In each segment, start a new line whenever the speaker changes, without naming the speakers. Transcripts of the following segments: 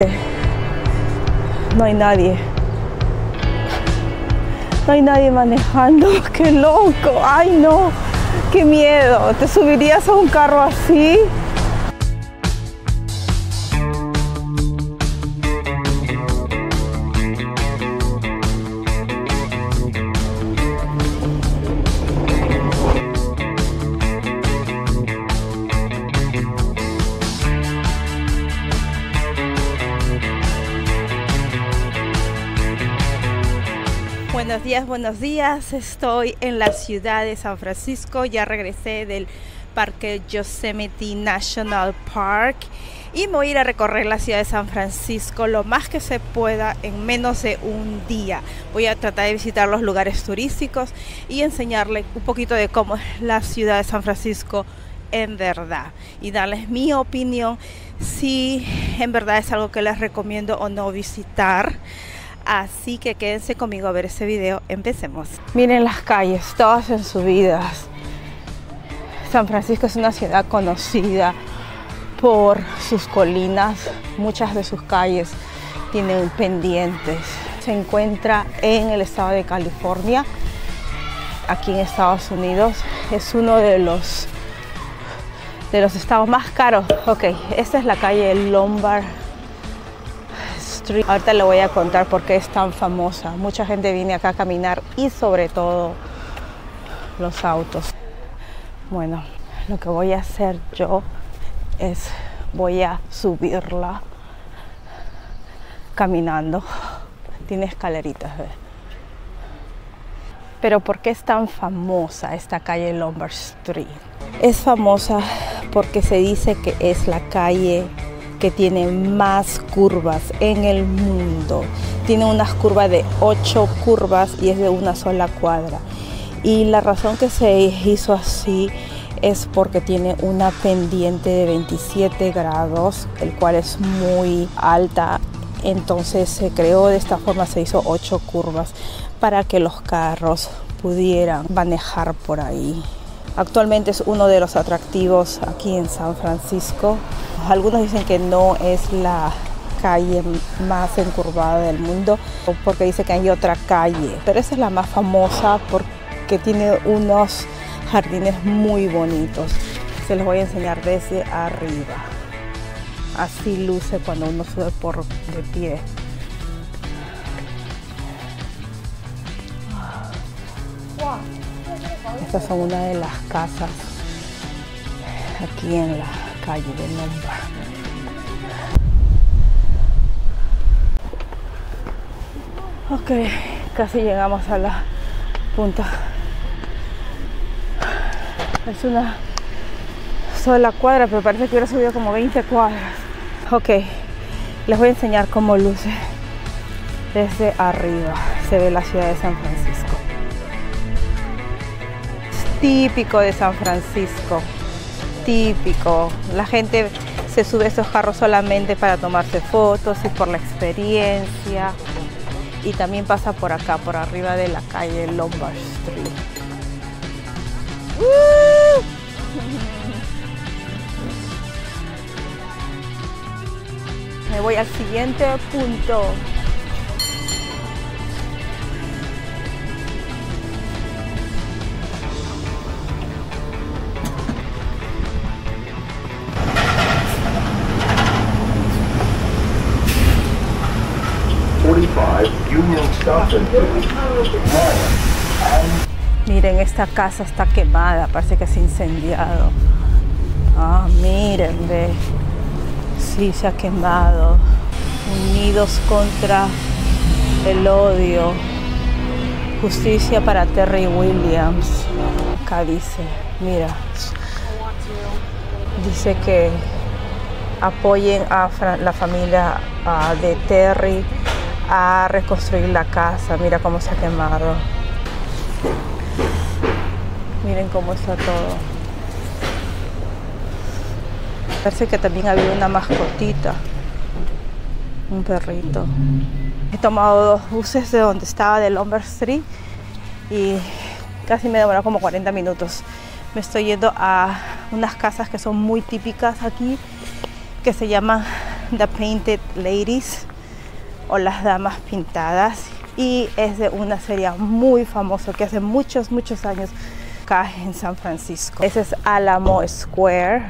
No hay nadie. No hay nadie manejando. ¡Qué loco! ¡Ay, no! ¡Qué miedo! ¿Te subirías a un carro así? Buenos días, estoy en la ciudad de San Francisco, ya regresé del parque Yosemite National Park y me voy a ir a recorrer la ciudad de San Francisco lo más que se pueda en menos de un día. Voy a tratar de visitar los lugares turísticos y enseñarles un poquito de cómo es la ciudad de San Francisco en verdad y darles mi opinión si en verdad es algo que les recomiendo o no visitar. Así que quédense conmigo a ver ese video. Empecemos. Miren las calles, todas en subidas. San Francisco es una ciudad conocida por sus colinas. Muchas de sus calles tienen pendientes. Se encuentra en el estado de California, aquí en Estados Unidos. Es uno de los estados más caros. Ok, esta es la calle Lombard Street. Ahorita le voy a contar por qué es tan famosa. Mucha gente viene acá a caminar y sobre todo los autos. Bueno, lo que voy a hacer yo es voy a subirla caminando. Tiene escaleritas, ¿ves? Pero ¿por qué es tan famosa esta calle Lombard Street? Es famosa porque se dice que es la calle que tiene más curvas en el mundo. Tiene unas curvas de 8 curvas y es de una sola cuadra. Y la razón que se hizo así es porque tiene una pendiente de 27 grados, el cual es muy alta. Entonces se creó de esta forma, se hizo 8 curvas para que los carros pudieran manejar por ahí. Actualmente es uno de los atractivos aquí en San Francisco. Algunos dicen que no es la calle más encurvada del mundo porque dice que hay otra calle, pero esa es la más famosa porque tiene unos jardines muy bonitos. Se los voy a enseñar desde arriba. Así luce cuando uno sube de pie. Estas son una de las casas aquí en la calle de Lombard. Ok, casi llegamos a la punta. Es una sola cuadra, pero parece que hubiera subido como 20 cuadras. Ok, les voy a enseñar cómo luce desde arriba. Se ve la ciudad de San Francisco. Es típico de San Francisco. Típico. La gente se sube a esos carros solamente para tomarse fotos y por la experiencia. Y también pasa por acá, por arriba de la calle Lombard Street. Me voy al siguiente punto. Miren, esta casa está quemada, parece que se ha incendiado. Ah, miren, ve. Sí, se ha quemado. Unidos contra el odio. Justicia para Terry Williams. Acá dice, mira. Dice que apoyen a la familia de Terry a reconstruir la casa. Mira cómo se ha quemado. Miren cómo está todo. Parece que también había una mascotita, un perrito. He tomado 2 buses de donde estaba, de Lombard Street, y casi me demoró como 40 minutos. Me estoy yendo a unas casas que son muy típicas aquí, que se llaman The Painted Ladies o Las Damas Pintadas, y es de una serie muy famosa que hace muchos años acá en San Francisco. Ese es Alamo Square.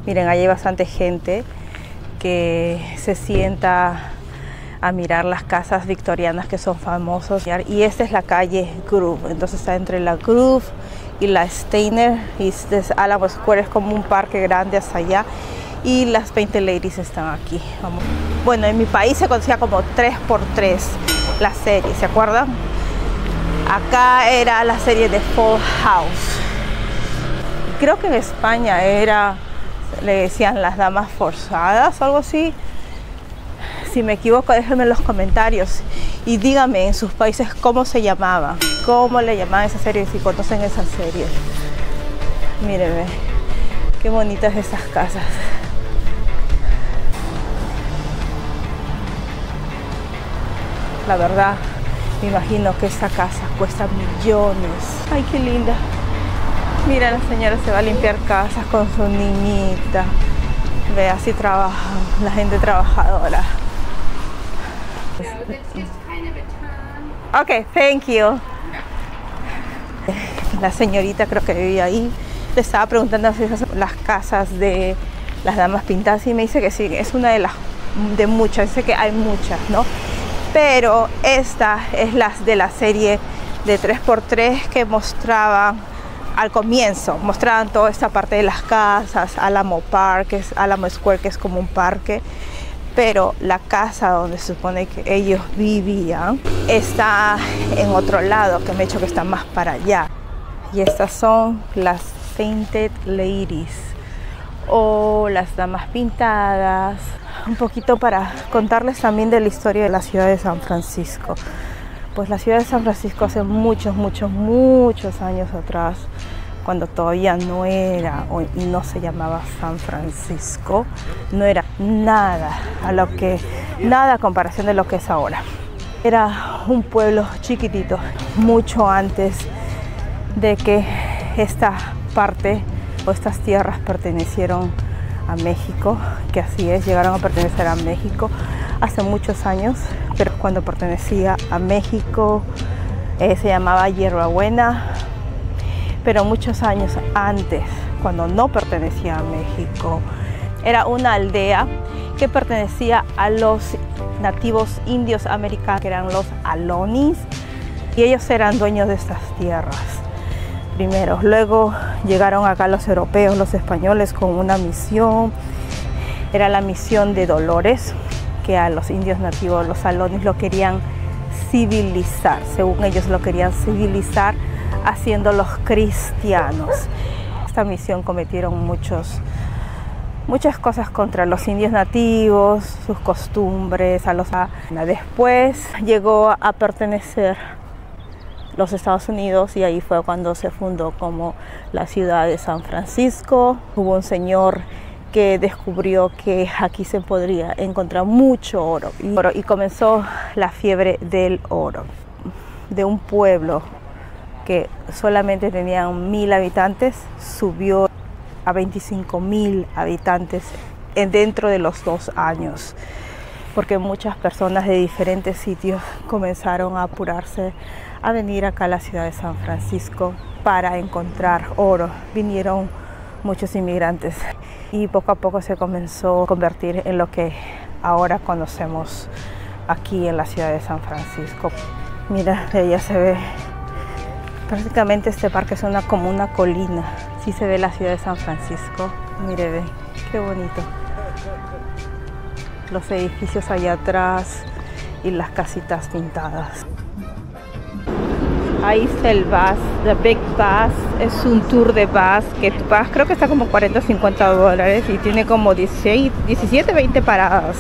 Miren, ahí hay bastante gente que se sienta a mirar las casas victorianas que son famosos. Y esta es la calle Groove, entonces está entre la Groove y la Steiner, y este es Alamo Square, es como un parque grande hasta allá, y las Painted Ladies están aquí. Vamos. Bueno, en mi país se conocía como 3x3 la serie, ¿se acuerdan? Acá era la serie de Full House. Creo que en España le decían Las Damas Forzadas o algo así. Si me equivoco, déjenme en los comentarios y díganme en sus países cómo se llamaba, cómo le llamaban esa serie, si conocen esa serie. Mírenme, qué bonitas esas casas. La verdad, me imagino que esta casa cuesta millones. Ay, qué linda. Mira, la señora se va a limpiar casas con su niñita. Ve, así trabajan, la gente trabajadora. Ok, thank you. La señorita creo que vivía ahí. Le estaba preguntando si esas son las casas de Las Damas Pintadas y me dice que sí, es una de muchas. Dice que hay muchas, ¿no? Pero esta es de la serie de 3x3 que mostraban al comienzo. Mostraban toda esta parte de las casas, Alamo Park, Alamo Square, que es como un parque. Pero la casa donde se supone que ellos vivían está en otro lado, que me he dicho que está más para allá. Y estas son las Painted Ladies o Las Damas Pintadas. Un poquito para contarles también de la historia de la ciudad de San Francisco. Pues la ciudad de San Francisco hace muchos años atrás, cuando todavía no era y no se llamaba San Francisco, no era nada a comparación de lo que es ahora. Era un pueblo chiquitito, mucho antes de que esta parte o estas tierras pertenecieron a México, que así es, llegaron a pertenecer a México hace muchos años, pero cuando pertenecía a México se llamaba Hierbabuena. Pero muchos años antes, cuando no pertenecía a México, era una aldea que pertenecía a los nativos indios americanos, que eran los Alonis, y ellos eran dueños de estas tierras primero. Luego llegaron acá los europeos, los españoles, con una misión. Era la misión de Dolores, que a los indios nativos, los Alonis, lo querían civilizar, según ellos lo querían civilizar, haciéndolos cristianos. Esta misión cometieron muchas cosas contra los indios nativos, sus costumbres. Después llegó a pertenecer los Estados Unidos y ahí fue cuando se fundó como la ciudad de San Francisco. Hubo un señor que descubrió que aquí se podría encontrar mucho oro y comenzó la fiebre del oro. De un pueblo que solamente tenían 1000 habitantes, subió a 25,000 habitantes dentro de los 2 años, porque muchas personas de diferentes sitios comenzaron a apurarse a venir acá a la ciudad de San Francisco para encontrar oro. Vinieron muchos inmigrantes y poco a poco se comenzó a convertir en lo que ahora conocemos aquí en la ciudad de San Francisco. Mira, de allá se ve prácticamente este parque, es como una colina. Sí se ve la ciudad de San Francisco. Mire, ve, qué bonito. Los edificios allá atrás y las casitas pintadas. Ahí está el bus, The Big Bus. Es un tour de bus que tú pagas, creo que está como 40 o 50 dólares y tiene como 17, 20 paradas.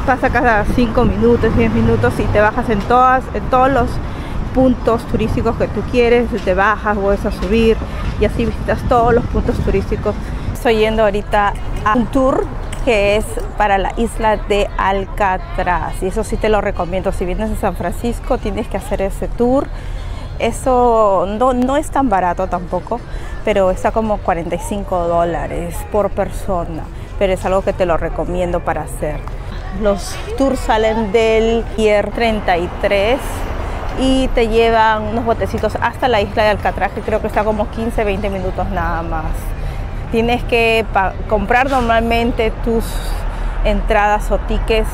Pasa cada 5 minutos, 10 minutos y te bajas en todos los puntos turísticos que tú quieres. Te bajas, vuelves a subir y así visitas todos los puntos turísticos. Estoy yendo ahorita a un tour que es para la isla de Alcatraz y eso sí te lo recomiendo. Si vienes a San Francisco tienes que hacer ese tour. Eso no es tan barato tampoco, pero está como 45 dólares por persona. pero es algo que te lo recomiendo para hacer. Los tours salen del Pier 33 y te llevan unos botecitos hasta la isla de Alcatraz, que creo que está como 15-20 minutos nada más. Tienes que comprar normalmente tus entradas o tickets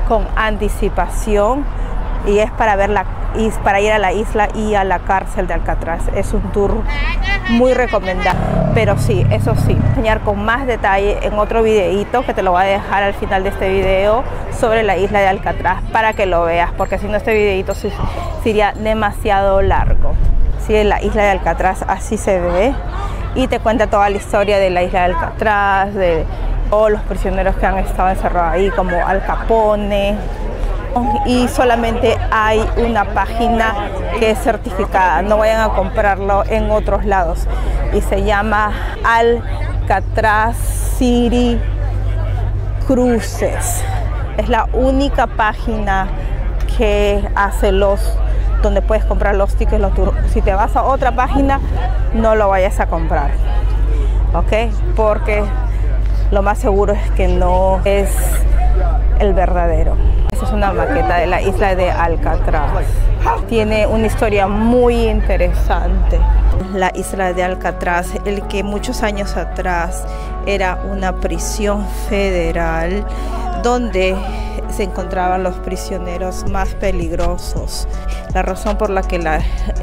con anticipación, y es para ver para ir a la isla y a la cárcel de Alcatraz. Es un tour muy recomendado, pero sí, eso sí, enseñar con más detalle en otro videito que te lo voy a dejar al final de este video sobre la isla de Alcatraz para que lo veas, porque si no este videito sería demasiado largo. Sí, en la isla de Alcatraz así se ve y te cuenta toda la historia de la isla de Alcatraz, de todos los prisioneros que han estado encerrados ahí, como Al Capone. Y solamente hay una página que es certificada, no vayan a comprarlo en otros lados, y se llama Alcatraz City Cruises. Es la única página que hace donde puedes comprar los tickets, los tours. Si te vas a otra página, no lo vayas a comprar, ¿ok? Porque lo más seguro es que no es el verdadero. Esta es una maqueta de la isla de Alcatraz. Tiene una historia muy interesante. La isla de Alcatraz, el que muchos años atrás era una prisión federal donde se encontraban los prisioneros más peligrosos. La razón por la que la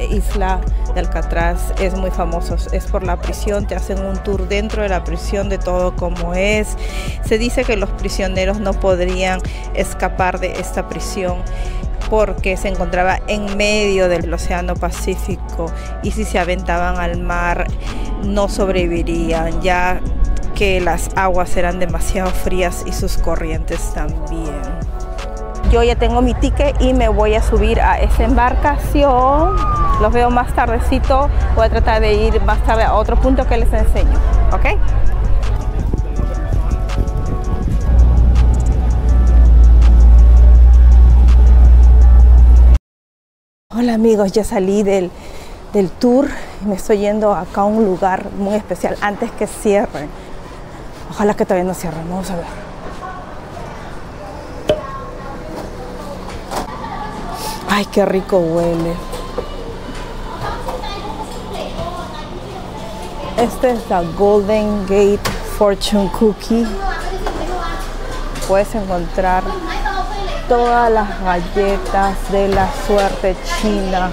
isla de Alcatraz es muy famosa es por la prisión. Te hacen un tour dentro de la prisión de todo como es. Se dice que los prisioneros no podrían escapar de esta prisión porque se encontraba en medio del Océano Pacífico, y si se aventaban al mar no sobrevivirían, ya que las aguas eran demasiado frías y sus corrientes también. Yo ya tengo mi ticket y me voy a subir a esa embarcación. Los veo más tardecito. Voy a tratar de ir más tarde a otro punto que les enseño, ¿ok? Hola amigos, ya salí del tour y me estoy yendo acá a un lugar muy especial antes que cierren. Ojalá que todavía no cierren, vamos a ver. Ay, qué rico huele. Este es la Golden Gate Fortune Cookie. Puedes encontrar todas las galletas de la suerte china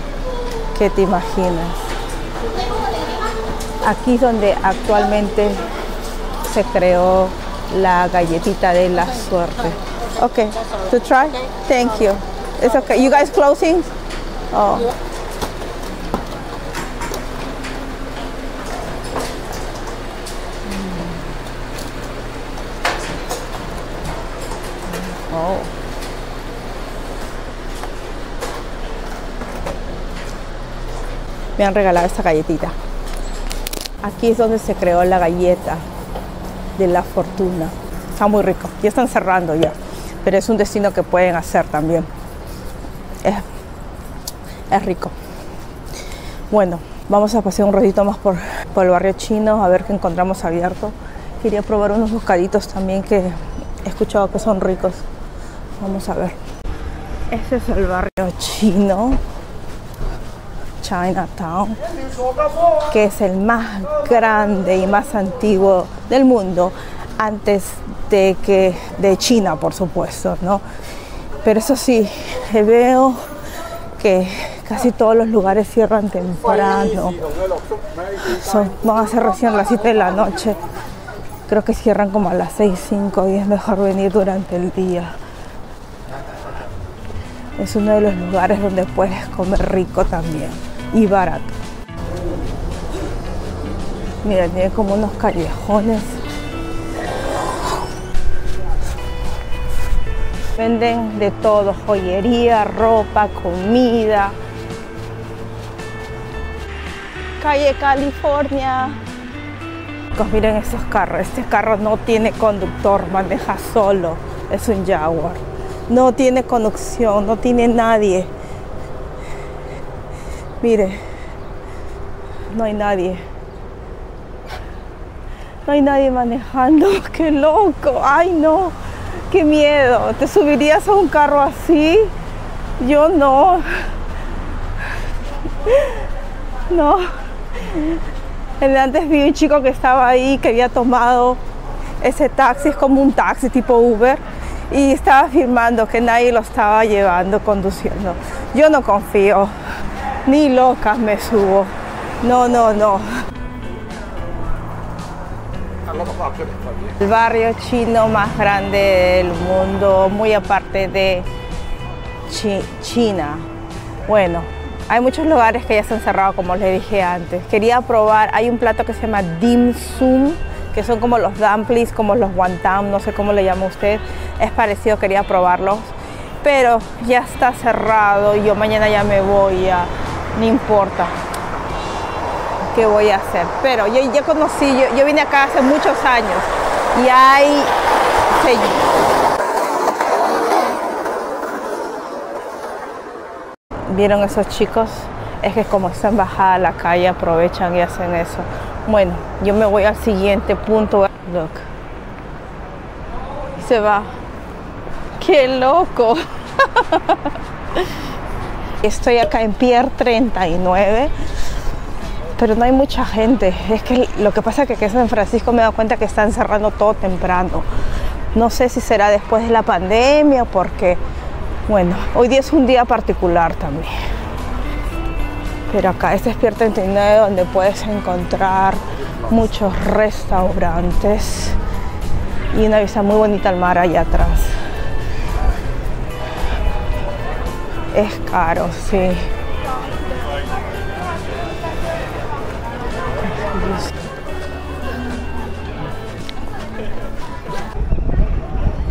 que te imaginas. Aquí es donde actualmente se creó la galletita de la suerte. Okay, to try? Thank you. It's okay. You guys closing? Oh. Oh. Me han regalado esta galletita. Aquí es donde se creó la galleta de la fortuna. Está muy rico. Ya están cerrando ya, pero es un destino que pueden hacer también. Es rico. Bueno, vamos a pasear un ratito más por el barrio chino a ver qué encontramos abierto. Quería probar unos bocaditos también que he escuchado que son ricos. Vamos a ver. Este es el barrio chino, Chinatown, que es el más grande y más antiguo del mundo, antes de China, por supuesto, ¿no? Pero eso sí, veo que casi todos los lugares cierran temprano. Van a ser recién las 7 de la noche. Creo que cierran como a las 6, 5 y es mejor venir durante el día. Es uno de los lugares donde puedes comer rico también y barato. Mira, tiene como unos callejones. Venden de todo, joyería, ropa, comida. Calle California. Pues miren esos carros. Este carro no tiene conductor, maneja solo. Es un Jaguar. No tiene conducción, no tiene nadie. Mire, no hay nadie. No hay nadie manejando. ¡Qué loco! ¡Ay, no! ¡Qué miedo! ¿Te subirías a un carro así? Yo no. No. Antes vi un chico que estaba ahí, que había tomado ese taxi, es como un taxi tipo Uber, y estaba filmando que nadie lo estaba llevando, conduciendo. Yo no confío, ni loca me subo. No, no, no. El barrio chino más grande del mundo, muy aparte de China. Bueno, hay muchos lugares que ya están cerrados, como les dije antes. Quería probar, hay un plato que se llama dim sum, que son como los dumplings, como los wonton, no sé cómo le llama usted. Es parecido, quería probarlos, pero ya está cerrado. Yo mañana ya me voy, no importa qué voy a hacer. Pero yo ya conocí, yo vine acá hace muchos años y hay... ¿Vieron esos chicos? Es que como está en bajada la calle, aprovechan y hacen eso. Bueno, yo me voy al siguiente punto. Look. Se va. ¡Qué loco! Estoy acá en Pier 39, pero no hay mucha gente. Es que lo que pasa es que aquí en San Francisco me he dado cuenta que están cerrando todo temprano. No sé si será después de la pandemia, porque, bueno, hoy día es un día particular también. Pero acá, este es Pier 39, donde puedes encontrar muchos restaurantes y una vista muy bonita al mar allá atrás. Es caro, sí.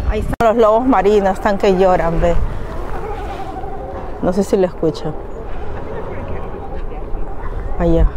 Ahí están los lobos marinos, están que lloran, ve. No sé si lo escuchan. Allá.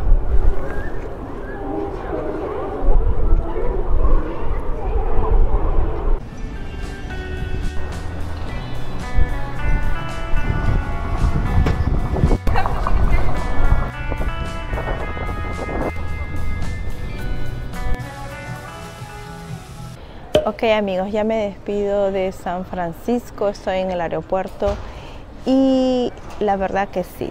Ok amigos, ya me despido de San Francisco, estoy en el aeropuerto y la verdad que sí,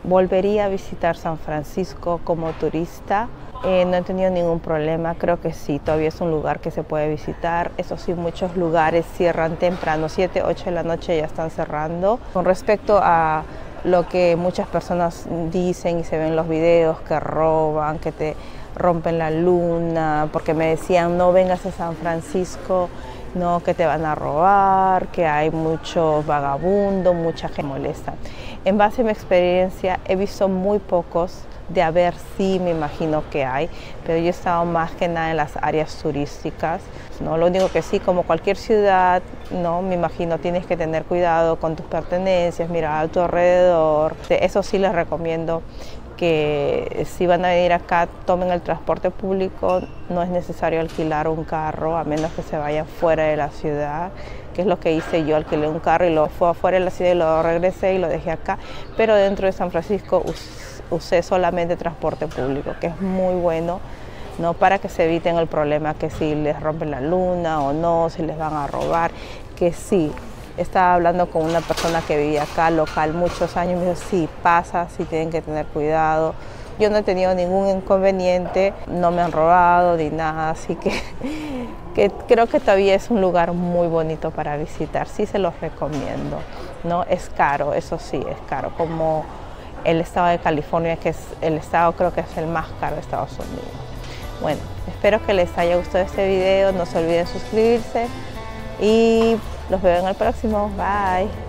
volvería a visitar San Francisco como turista. No he tenido ningún problema, creo que sí, todavía es un lugar que se puede visitar. Eso sí, muchos lugares cierran temprano, 7, 8 de la noche ya están cerrando. Con respecto a lo que muchas personas dicen y se ven en los videos, que roban, que te rompen la luna, porque me decían no vengas a San Francisco, no, que te van a robar, que hay mucho vagabundo, mucha gente molesta. En base a mi experiencia he visto muy pocos, de haber sí me imagino que hay, pero yo he estado más que nada en las áreas turísticas, ¿no? Lo único que sí, como cualquier ciudad, no, me imagino tienes que tener cuidado con tus pertenencias, mirar a tu alrededor. Eso sí les recomiendo, que si van a venir acá tomen el transporte público, no es necesario alquilar un carro a menos que se vayan fuera de la ciudad, que es lo que hice yo, alquilé un carro y lo fue afuera de la ciudad y lo regresé y lo dejé acá, pero dentro de San Francisco usé solamente transporte público, que es muy bueno, ¿no? Para que se eviten el problema que si les rompen la luna o no, si les van a robar, que sí. Estaba hablando con una persona que vivía acá, local, muchos años, me dijo, sí, pasa, sí tienen que tener cuidado. Yo no he tenido ningún inconveniente, no me han robado ni nada, así que creo que todavía es un lugar muy bonito para visitar, sí se los recomiendo, ¿no? Es caro, eso sí, es caro, como el estado de California, que es el estado, creo que es el más caro de Estados Unidos. Bueno, espero que les haya gustado este video, no se olviden suscribirse y los veo en el próximo. Bye.